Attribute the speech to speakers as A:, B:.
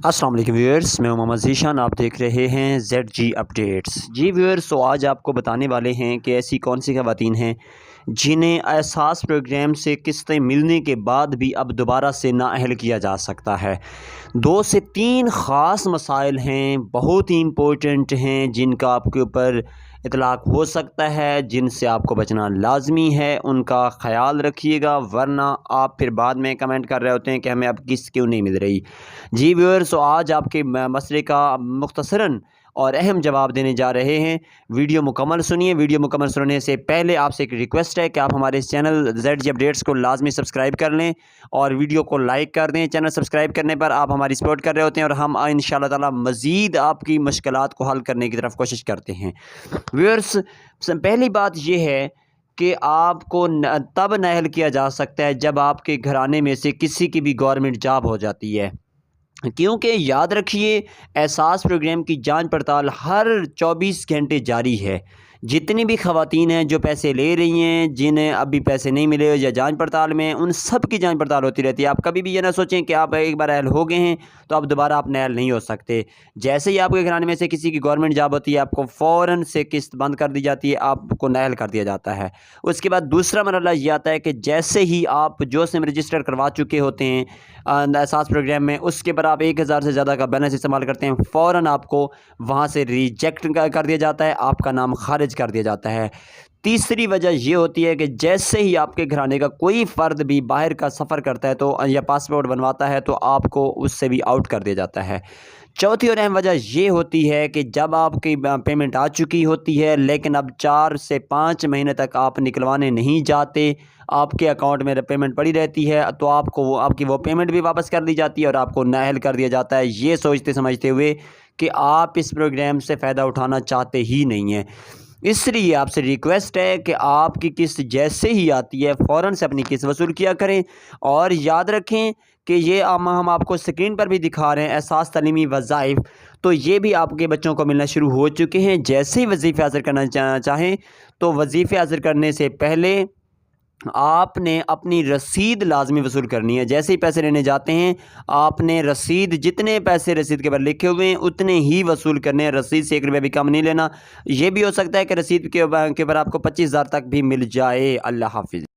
A: अस्सलाम वालेकुम व्यूअर्स, मैं मोहम्मद ज़ीशान। आप देख रहे हैं ZG अपडेट्स। जी व्यूअर्स, तो आज आपको बताने वाले हैं कि ऐसी कौन सी ख़वातीन हैं जिन्हें एहसास प्रोग्राम से किस्तें मिलने के बाद भी अब दोबारा से नाअहल किया जा सकता है। 2 से 3 ख़ास मसाइल हैं, बहुत ही इम्पोर्टेंट हैं, जिनका आपके ऊपर इतलाक़ हो सकता है, जिनसे आपको बचना लाज़मी है। उनका ख़याल रखिएगा, वरना आप फिर बाद में कमेंट कर रहे होते हैं कि हमें अब किस्त क्यों नहीं मिल रही। जी व्यूअर्स, तो आज आपके मसले का मुख्तसरन और अहम जवाब देने जा रहे हैं। वीडियो मुकम्मल सुनिए। वीडियो मुकम्मल सुनने से पहले आपसे एक रिक्वेस्ट है कि आप हमारे इस चैनल ZG अपडेट्स को लाजमी सब्सक्राइब कर लें और वीडियो को लाइक कर दें। चैनल सब्सक्राइब करने पर आप हमारी सपोर्ट कर रहे होते हैं और हम इंशाअल्लाह ताला मज़ीद आपकी मुश्किलात को हल करने की तरफ कोशिश करते हैं। व्यूअर्स, पहली बात यह है कि आपको तब नाअहल किया जा सकता है जब आपके घराने में से किसी की भी गवर्नमेंट जॉब हो जाती है, क्योंकि याद रखिए, एहसास प्रोग्राम की जांच पड़ताल हर 24 घंटे जारी है। जितनी भी ख़वातीन हैं जो पैसे ले रही हैं, जिन्हें अभी पैसे नहीं मिले या जांच पड़ताल में, उन सब की जांच पड़ताल होती रहती है। आप कभी भी ये ना सोचें कि आप एक बार अहल हो गए हैं तो अब दोबारा आप नाअहल नहीं हो सकते। जैसे ही आपके घराने में से किसी की गवर्नमेंट जॉब होती है, आपको फ़ौरन से किस्त बंद कर दी जाती है, आपको नाअहल कर दिया जाता है। उसके बाद दूसरा मरहला ये आता है कि जैसे ही आप जो सिम रजिस्टर करवा चुके होते हैं एहसास प्रोग्राम में, उसके पर आप 1000 से ज़्यादा का बैलेंस इस्तेमाल करते हैं, फ़ौरन आपको वहाँ से रिजेक्ट कर दिया जाता है, आपका नाम खारिज कर दिया जाता है। तीसरी वजह ये होती है कि जैसे ही आपके घराने का कोई फ़र्द भी बाहर का सफ़र करता है तो या पासपोर्ट बनवाता है, तो आपको उससे भी आउट कर दिया जाता है। चौथी और अहम वजह ये होती है कि जब आपकी पेमेंट आ चुकी होती है, लेकिन अब 4 से 5 महीने तक आप निकलवाने नहीं जाते, आपके अकाउंट में पेमेंट पड़ी रहती है, तो आपको आपकी वो पेमेंट भी वापस कर दी जाती है और आपको नाअहल कर दिया जाता है, ये सोचते समझते हुए कि आप इस प्रोग्राम से फ़ायदा उठाना चाहते ही नहीं हैं। इसलिए आपसे रिक्वेस्ट है कि आपकी किस्त जैसे ही आती है, फ़ौरन से अपनी किस्त वसूल किया करें। और याद रखें कि ये हम आपको स्क्रीन पर भी दिखा रहे हैं, एहसास तालीमी वज़ाइफ़, तो ये भी आपके बच्चों को मिलना शुरू हो चुके हैं। जैसे ही वजीफ़े हासिल करना चाहें, तो वजीफ़े हासिल करने से पहले आपने अपनी रसीद लाजमी वसूल करनी है। जैसे ही पैसे लेने जाते हैं, आपने रसीद, जितने पैसे रसीद के ऊपर लिखे हुए हैं उतने ही वसूल करने हैं। रसीद से 1 रुपया भी कम नहीं लेना। ये भी हो सकता है कि रसीद के ऊपर आपको 25,000 तक भी मिल जाए। अल्लाह हाफ़िज़।